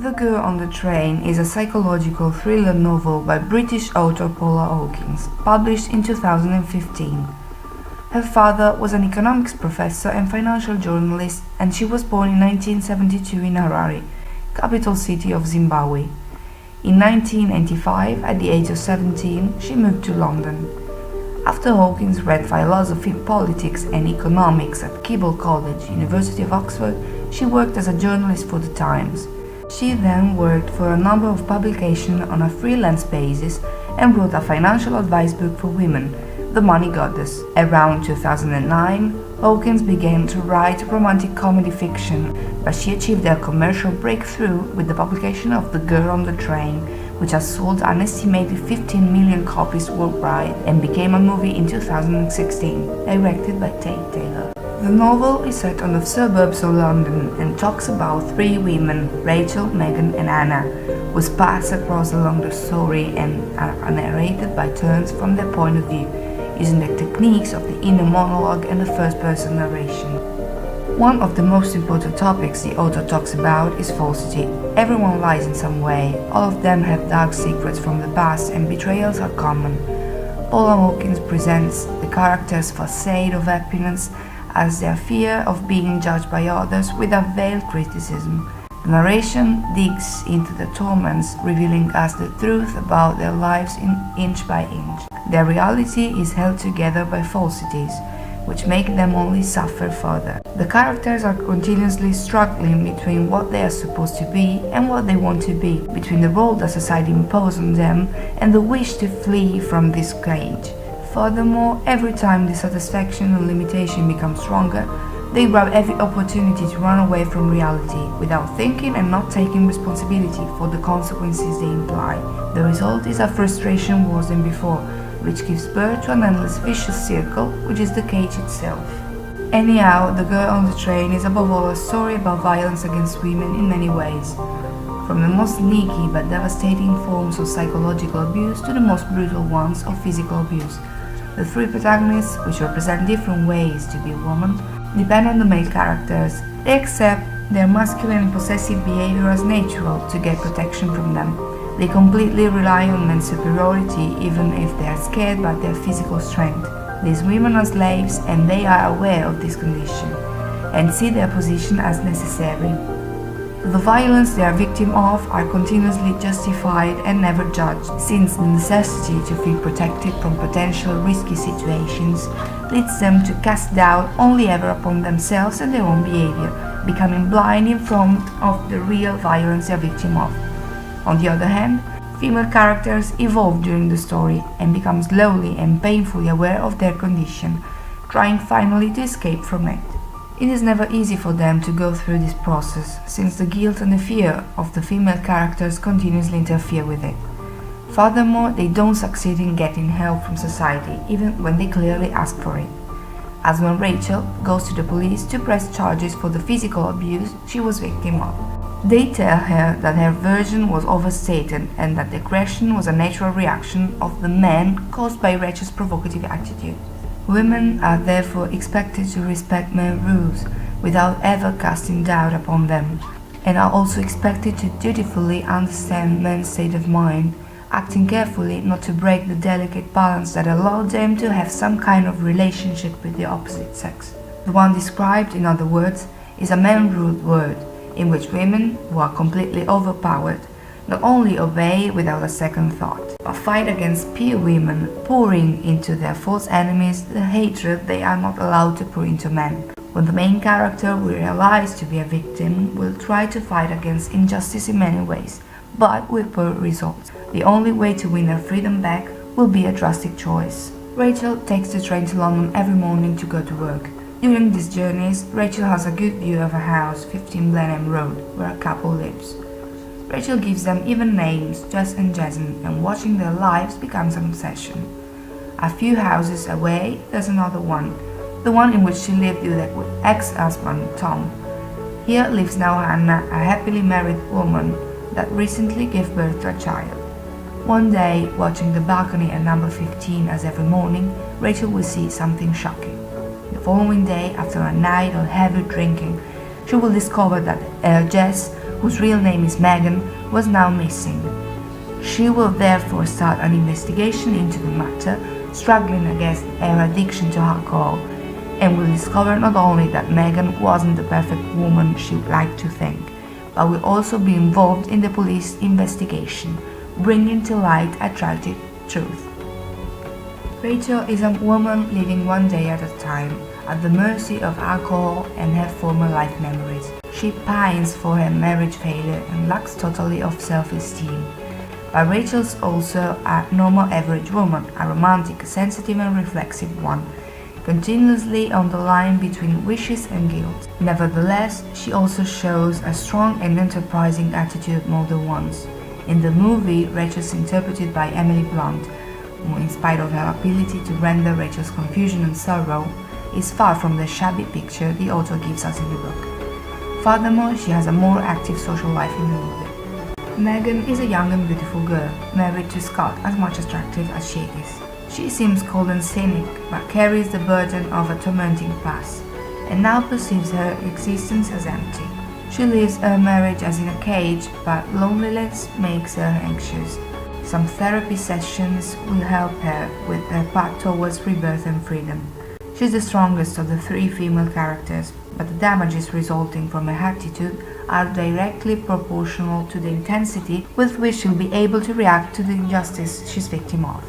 The Girl on the Train is a psychological thriller novel by British author Paula Hawkins, published in 2015. Her father was an economics professor and financial journalist, and she was born in 1972 in Harare, capital city of Zimbabwe. In 1995, at the age of 17, she moved to London. After Hawkins read philosophy, politics and economics at Keble College, University of Oxford, she worked as a journalist for The Times. She then worked for a number of publications on a freelance basis and wrote a financial advice book for women, The Money Goddess. Around 2009, Hawkins began to write romantic comedy fiction, but she achieved a commercial breakthrough with the publication of The Girl on the Train, which has sold an estimated 15 million copies worldwide and became a movie in 2016, directed by Tate Taylor. The novel is set on the suburbs of London and talks about three women, Rachel, Megan and Anna, whose paths cross along the story and are narrated by turns from their point of view, using the techniques of the inner monologue and the first-person narration. One of the most important topics the author talks about is falsity. Everyone lies in some way, all of them have dark secrets from the past and betrayals are common. Paula Hawkins presents the characters' facade of happiness as their fear of being judged by others with a veiled criticism. The narration digs into the torments, revealing us the truth about their lives inch by inch. Their reality is held together by falsities, which make them only suffer further. The characters are continuously struggling between what they are supposed to be and what they want to be, between the role that society imposes on them and the wish to flee from this cage. Furthermore, every time dissatisfaction and limitation become stronger, they grab every opportunity to run away from reality, without thinking and not taking responsibility for the consequences they imply. The result is a frustration worse than before, which gives birth to an endless vicious circle, which is the cage itself. Anyhow, The Girl on the Train is above all a story about violence against women in many ways, from the most sneaky but devastating forms of psychological abuse to the most brutal ones of physical abuse. The three protagonists, which represent different ways to be a woman, depend on the male characters. They accept their masculine and possessive behavior as natural to get protection from them. They completely rely on men's superiority even if they are scared by their physical strength. These women are slaves and they are aware of this condition and see their position as necessary. The violence they are victim of are continuously justified and never judged, since the necessity to feel protected from potential risky situations leads them to cast doubt only ever upon themselves and their own behavior, becoming blind in front of the real violence they are victim of. On the other hand, female characters evolve during the story and become slowly and painfully aware of their condition, trying finally to escape from it. It is never easy for them to go through this process, since the guilt and the fear of the female characters continuously interfere with it. Furthermore, they don't succeed in getting help from society, even when they clearly ask for it. As when Rachel goes to the police to press charges for the physical abuse she was victim of. They tell her that her version was overstated and that the aggression was a natural reaction of the men caused by Rachel's provocative attitude. Women are therefore expected to respect men's rules without ever casting doubt upon them, and are also expected to dutifully understand men's state of mind, acting carefully not to break the delicate balance that allowed them to have some kind of relationship with the opposite sex. The one described, in other words, is a man-ruled world, in which women, who are completely overpowered, not only obey without a second thought, but fight against peer women, pouring into their false enemies the hatred they are not allowed to pour into men. When the main character we realize to be a victim will try to fight against injustice in many ways, but with poor results. The only way to win her freedom back will be a drastic choice. Rachel takes the train to London every morning to go to work. During these journeys, Rachel has a good view of her house, 15 Blenheim Road, where a couple lives. Rachel gives them even names, Jess and Jason, and watching their lives becomes an obsession. A few houses away, there's another one, the one in which she lived with her ex-husband, Tom. Here lives now Hannah, a happily married woman that recently gave birth to a child. One day, watching the balcony at number 15 as every morning, Rachel will see something shocking. The following day, after a night of heavy drinking, she will discover that Jess whose real name is Megan, was now missing. She will therefore start an investigation into the matter, struggling against her addiction to alcohol, and will discover not only that Megan wasn't the perfect woman she would like to think, but will also be involved in the police investigation, bringing to light a tragic truth. Rachel is a woman living one day at a time, at the mercy of alcohol and her former life memories. She pines for her marriage failure and lacks totally of self-esteem. But Rachel's also a normal average woman, a romantic, sensitive and reflexive one, continuously on the line between wishes and guilt. Nevertheless, she also shows a strong and enterprising attitude more than once. In the movie, Rachel is interpreted by Emily Blunt, who, in spite of her ability to render Rachel's confusion and sorrow, is far from the shabby picture the author gives us in the book. Furthermore, she has a more active social life in the movie. Megan is a young and beautiful girl, married to Scott, as much attractive as she is. She seems cold and cynic, but carries the burden of a tormenting past, and now perceives her existence as empty. She lives her marriage as in a cage, but loneliness makes her anxious. Some therapy sessions will help her with her path towards rebirth and freedom. She is the strongest of the three female characters, but the damages resulting from her attitude are directly proportional to the intensity with which she'll be able to react to the injustice she's victim of.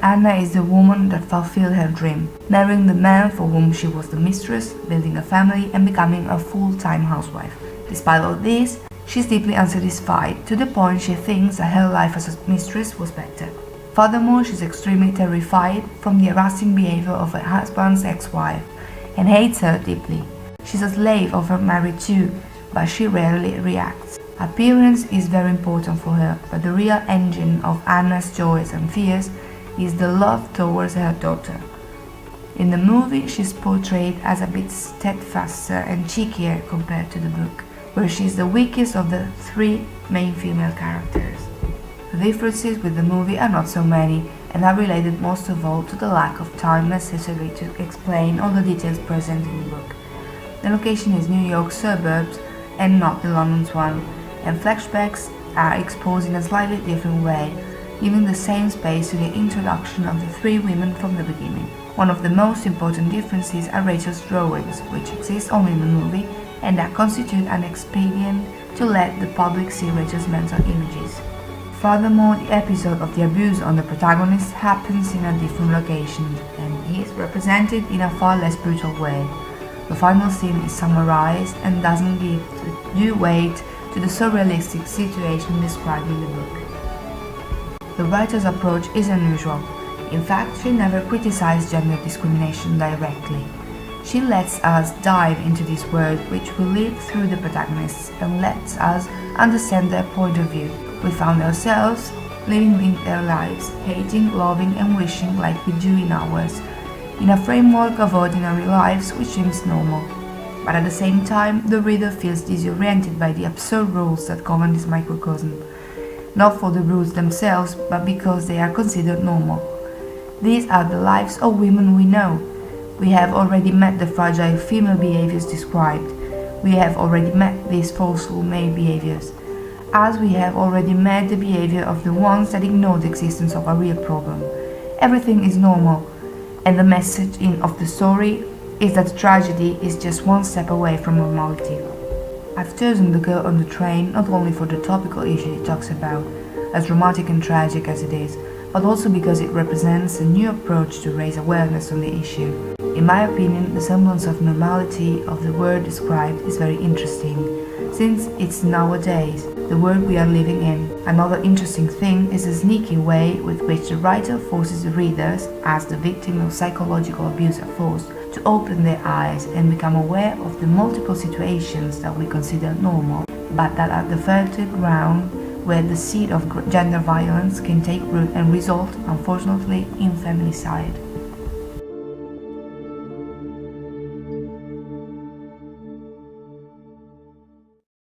Anna is the woman that fulfilled her dream, marrying the man for whom she was the mistress, building a family and becoming a full-time housewife. Despite all this, she's deeply unsatisfied, to the point she thinks that her life as a mistress was better. Furthermore, she's extremely terrified from the harassing behavior of her husband's ex-wife and hates her deeply. She's a slave of her marriage too, but she rarely reacts. Appearance is very important for her, but the real engine of Anna's joys and fears is the love towards her daughter. In the movie, she's portrayed as a bit steadfaster and cheekier compared to the book, where she's the weakest of the three main female characters. The differences with the movie are not so many, and are related most of all to the lack of time necessary to explain all the details present in the book. The location is New York suburbs and not the London's one, and flashbacks are exposed in a slightly different way, giving the same space to the introduction of the three women from the beginning. One of the most important differences are Rachel's drawings, which exist only in the movie and that constitute an expedient to let the public see Rachel's mental images. Furthermore, the episode of the abuse on the protagonist happens in a different location and is represented in a far less brutal way. The final scene is summarized and doesn't give due weight to the surrealistic situation described in the book. The writer's approach is unusual. In fact, she never criticized gender discrimination directly. She lets us dive into this world which we live through the protagonists and lets us understand their point of view. We found ourselves living their lives, hating, loving and wishing like we do in ours, in a framework of ordinary lives which seems normal. But at the same time, the reader feels disoriented by the absurd rules that govern this microcosm, not for the rules themselves, but because they are considered normal. These are the lives of women we know. We have already met the fragile female behaviors described. We have already met these forceful male behaviors, as we have already met the behavior of the ones that ignore the existence of a real problem. Everything is normal, and the message of the story is that the tragedy is just one step away from normality. I've chosen The Girl on the Train not only for the topical issue it talks about, as dramatic and tragic as it is, but also because it represents a new approach to raise awareness on the issue. In my opinion, the semblance of normality of the word described is very interesting, since it's nowadays, the world we are living in. Another interesting thing is the sneaky way with which the writer forces the readers, as the victim of psychological abuse are forced, to open their eyes and become aware of the multiple situations that we consider normal, but that are the fertile ground where the seed of gender violence can take root and result, unfortunately, in feminicide.